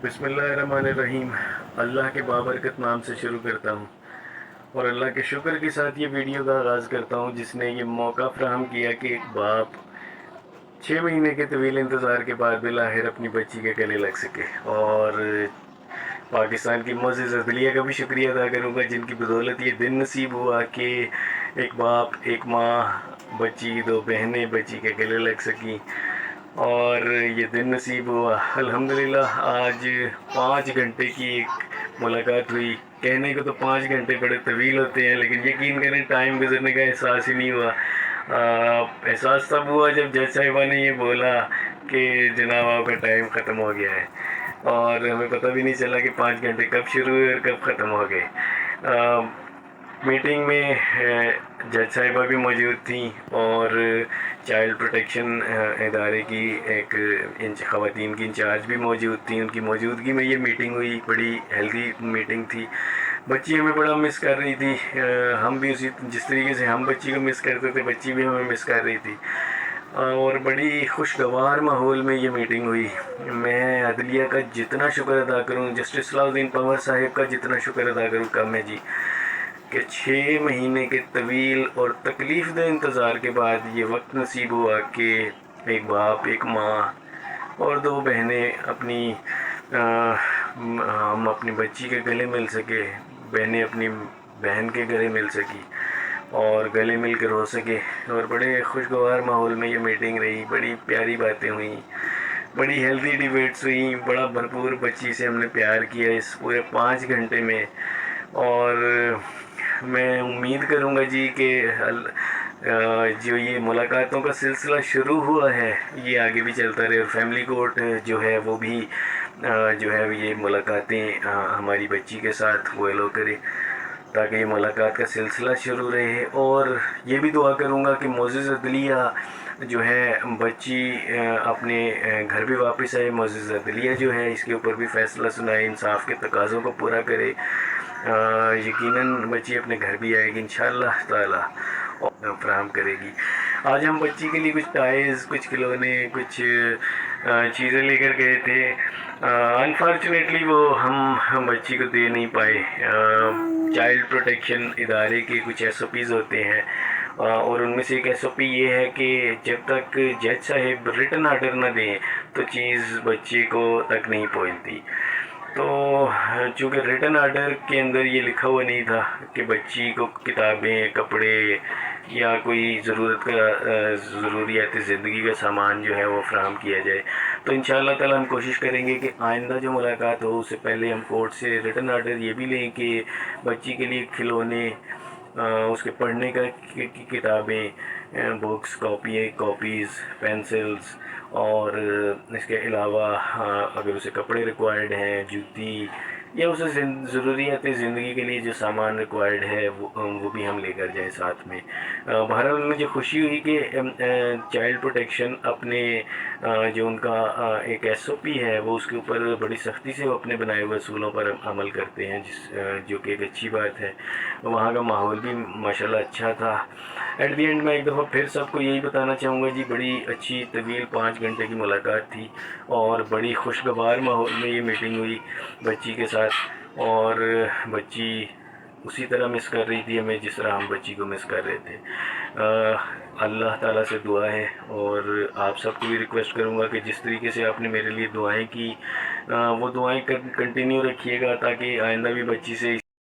बिस्मिल्लाहिर्रहमानिर्रहीम। अल्लाह के बाबरकत नाम से शुरू करता हूँ और अल्लाह के शुक्र के साथ ये वीडियो का आगाज़ करता हूँ जिसने ये मौका फ़राहम किया कि एक बाप 6 महीने के तवील इंतज़ार के बाद बिलाखिर अपनी बच्ची के गले लग सके। और पाकिस्तान की मोअज़्ज़िज़ अदलिया का भी शुक्रिया अदा करूँगा जिनकी बदौलत ये दिन नसीब हुआ कि एक बाप, एक माँ, बच्ची, दो बहनें बच्ची के गले लग सकी और ये दिन नसीब हुआ। अल्हम्दुलिल्लाह आज 5 घंटे की एक मुलाकात हुई। कहने को तो 5 घंटे बड़े तवील होते हैं, लेकिन यकीन करें टाइम गुजरने का एहसास ही नहीं हुआ। एहसास तब हुआ जब जज साहिबा ने ये बोला कि जनाब आपका टाइम ख़त्म हो गया है, और हमें पता भी नहीं चला कि 5 घंटे कब शुरू हुए और कब ख़त्म हो गए। मीटिंग में जज साहिबा भी मौजूद थी और चाइल्ड प्रोटेक्शन इदारे की एक ख़वातीन की इंचार्ज भी मौजूद थी। उनकी मौजूदगी में ये मीटिंग हुई। बड़ी हेल्दी मीटिंग थी। बच्ची हमें बड़ा मिस कर रही थी। हम भी उसी जिस तरीके से हम बच्ची को मिस करते थे, बच्ची भी हमें मिस कर रही थी। और बड़ी खुशगवार माहौल में ये मीटिंग हुई। मैं अदलिया का जितना शुक्र अदा करूँ, जस्टिस सलाहुद्दीन पंवर साहिब का जितना शुक्र अदा करूँ कम है जी, कि 6 महीने के तवील और तकलीफ़ दे इंतज़ार के बाद ये वक्त नसीब हुआ कि एक बाप, एक माँ और दो बहनें हम अपनी बच्ची के गले मिल सके, बहनें अपनी बहन के गले मिल सकी और गले मिल कर रो सके। और बड़े खुशगवार माहौल में ये मीटिंग रही। बड़ी प्यारी बातें हुई, बड़ी हेल्दी डिबेट्स हुई, बड़ा भरपूर बच्ची से हमने प्यार किया इस पूरे 5 घंटे में। और मैं उम्मीद करूँगा जी कि जो ये मुलाकातों का सिलसिला शुरू हुआ है ये आगे भी चलता रहे और फैमिली कोर्ट जो है वो भी जो है ये मुलाकातें हमारी बच्ची के साथ वो एलो करे ताकि ये मुलाकात का सिलसिला शुरू रहे। और ये भी दुआ करूँगा कि मोअज़्ज़िज़ अदलिया जो है बच्ची अपने घर भी वापस आए। मोअज़्ज़िज़ अदलिया जो है इसके ऊपर भी फ़ैसला सुनाए, इंसाफ के तकाज़ों को पूरा करे। यकीनन बच्ची अपने घर भी आएगी इंशाअल्लाह ताला और फ़राहम करेगी। आज हम बच्ची के लिए कुछ टाइज़, कुछ खिलौने, कुछ चीज़ें लेकर गए थे। अनफॉर्चुनेटली वो हम बच्ची को दे नहीं पाए। चाइल्ड प्रोटेक्शन इदारे के कुछ SOPs होते हैं और उनमें से एक SOP ये है कि जब तक जज साहिब रिटन आर्डर ना दें तो चीज़ बच्चे को तक नहीं पहुंचती। तो चूँकि रिटन आर्डर के अंदर ये लिखा हुआ नहीं था कि बच्ची को किताबें, कपड़े या कोई ज़रूरत का ज़रूरियात ज़िंदगी का सामान जो है वो फ़राहम किया जाए, तो इंशाअल्लाह ताला हम कोशिश करेंगे कि आइंदा जो मुलाकात हो उससे पहले हम कोर्ट से रिटन आर्डर ये भी लें कि बच्ची के लिए खिलौने, उसके पढ़ने का की किताबें, बुक्स, कॉपीज़, पेंसिल्स और इसके अलावा अगर उसे कपड़े रिक्वायर्ड हैं, जूती या उसे ज़रूरियात ज़िंदगी के लिए जो सामान रिक्वायर्ड है वो भी हम लेकर जाएं साथ में। बहरहाल मुझे खुशी हुई कि चाइल्ड प्रोटेक्शन अपने जो उनका एक SOP है वो उसके ऊपर बड़ी सख्ती से वो अपने बनाए हुए असूलों पर अमल करते हैं, जो कि एक अच्छी बात है। वहाँ का माहौल भी माशाल्लाह अच्छा था। एट दी एंड मैं एक दफ़ा फिर सबको यही बताना चाहूँगा जी, बड़ी अच्छी तवील 5 घंटे की मुलाकात थी और बड़ी खुशगवार माहौल में ये मीटिंग हुई बच्ची के साथ। और बच्ची उसी तरह मिस कर रही थी हमें जिस तरह हम बच्ची को मिस कर रहे थे। अल्लाह ताला से दुआ है और आप सबको भी रिक्वेस्ट करूँगा कि जिस तरीके से आपने मेरे लिए दुआएं की वो दुआएं कंटिन्यू रखिएगा ताकि आइंदा भी बच्ची से